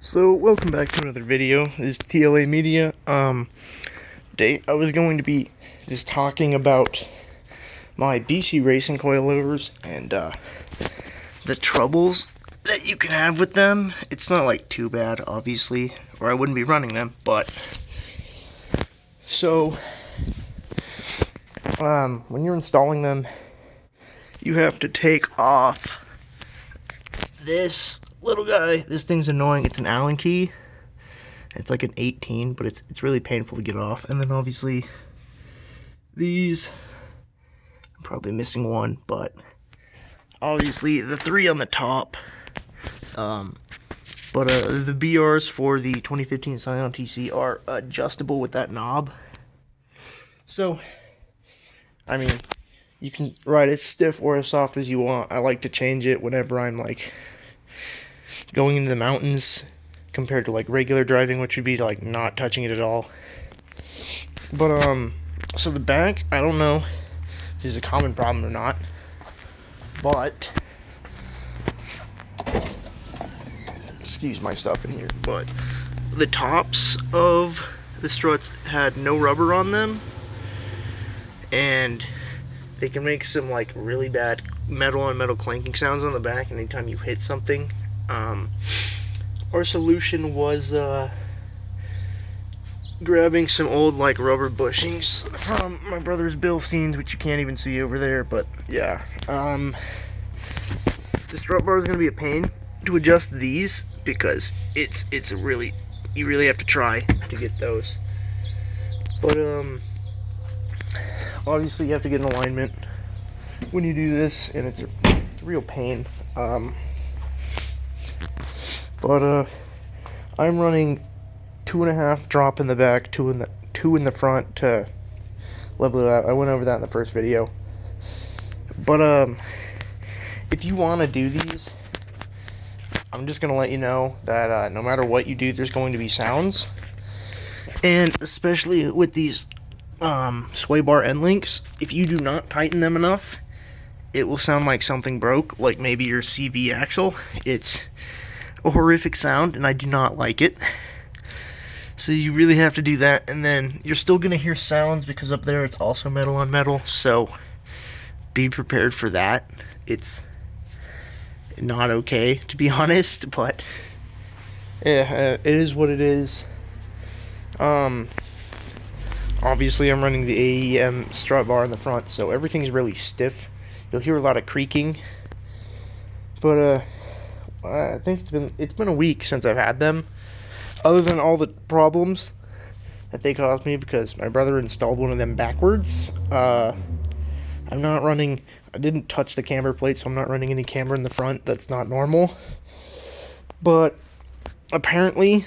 So, welcome back to another video. This is TLA Media. Today I was going to be just talking about my BC racing coilovers and the troubles that you can have with them. It's not like too bad, obviously, or I wouldn't be running them, but so when you're installing them, you have to take off this little guy. This thing's annoying. It's an Allen key. It's like an 18, but it's really painful to get off. And then obviously these, I'm probably missing one, but obviously the three on the top. The BRs for the 2015 Scion TC are adjustable with that knob. So, I mean, you can ride it stiff or as soft as you want. I like to change it whenever I'm like going into the mountains compared to like regular driving, which would be like not touching it at all. But so the back, I don't know if this is a common problem or not, but excuse my stuff in here, but the tops of the struts had no rubber on them, and they can make some like really bad metal on metal clanking sounds on the back anytime you hit something. Our solution was grabbing some old like rubber bushings from my brother's Bilsteins, which you can't even see over there, but yeah. The strut bar is going to be a pain to adjust these because it's a really, you really have to try to get those. But obviously you have to get an alignment when you do this, and it's a real pain. I'm running 2.5 drop in the back, two in the front to level it out. I went over that in the first video. But if you want to do these, I'm just gonna let you know that no matter what you do, there's going to be sounds, and especially with these sway bar end links, if you do not tighten them enough, it will sound like something broke, like maybe your CV axle. It's a horrific sound, and I do not like it. So you really have to do that, and then you're still gonna hear sounds because up there it's also metal on metal, so be prepared for that. It's not okay, to be honest, but yeah, it is what it is. Obviously I'm running the AEM strut bar in the front, so everything's really stiff. You'll hear a lot of creaking, but I think it's been a week since I've had them. Other than all the problems that they caused me because my brother installed one of them backwards, I'm not running. I didn't touch the camber plate, so I'm not running any camber in the front. That's not normal. But apparently,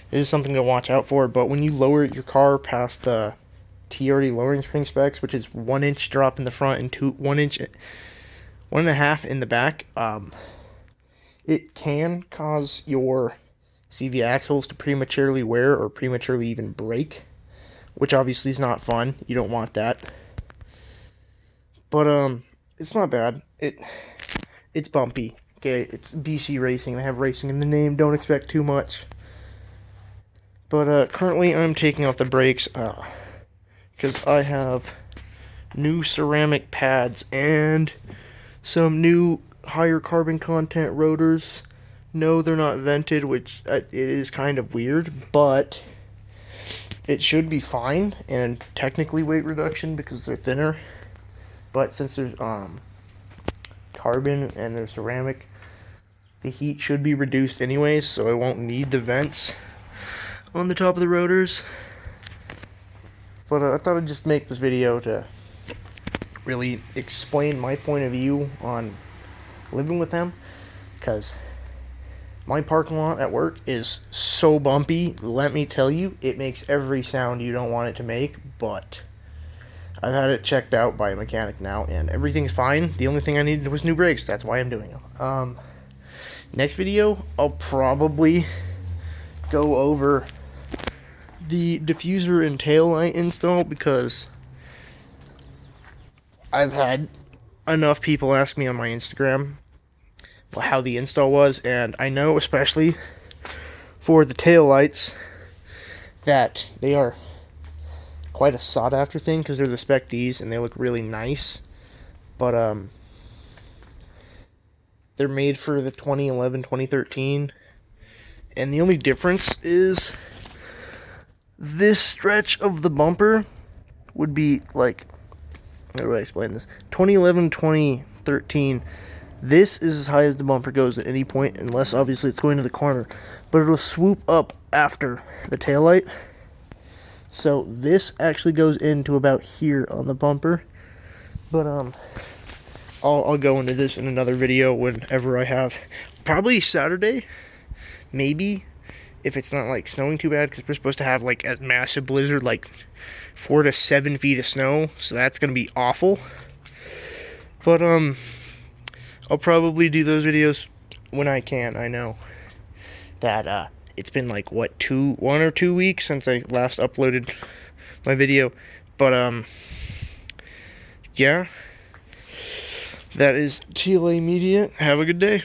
this is something to watch out for. But when you lower your car past the TRD lowering spring specs, which is 1 inch drop in the front and 1.5 in the back, it can cause your CV axles to prematurely wear or prematurely even break, which obviously is not fun. You don't want that. But it's not bad. It's bumpy. Okay, it's BC racing. They have racing in the name. Don't expect too much. But currently I'm taking off the brakes because I have new ceramic pads and some new higher carbon content rotors. No, they're not vented, which it is kind of weird, but it should be fine, and technically weight reduction because they're thinner. But since there's carbon and they're ceramic, the heat should be reduced anyways, so I won't need the vents on the top of the rotors. But I thought I'd just make this video to really explain my point of view on living with them, because my parking lot at work is so bumpy. Let me tell you, it makes every sound you don't want it to make. But I've had it checked out by a mechanic now, and everything's fine. The only thing I needed was new brakes. That's why I'm doing it. Next video, I'll probably go over the diffuser and tail light install, because I've had enough people ask me on my Instagram how the install was, and I know especially for the tail lights, that they are quite a sought after thing because they're the Spec Ds and they look really nice. But they're made for the 2011, 2013, and the only difference is this stretch of the bumper would be like, how do I explain this? 2011, 2013, this is as high as the bumper goes at any point, unless obviously it's going to the corner, but it'll swoop up after the taillight. So this actually goes into about here on the bumper, but I'll go into this in another video whenever I have, probably Saturday, maybe, if it's not like snowing too bad, because we're supposed to have like a massive blizzard, like 4 to 7 feet of snow, so that's gonna be awful. But I'll probably do those videos when I can. I know that it's been like what, 1 or 2 weeks since I last uploaded my video, but yeah, that is TLA Media. Have a good day.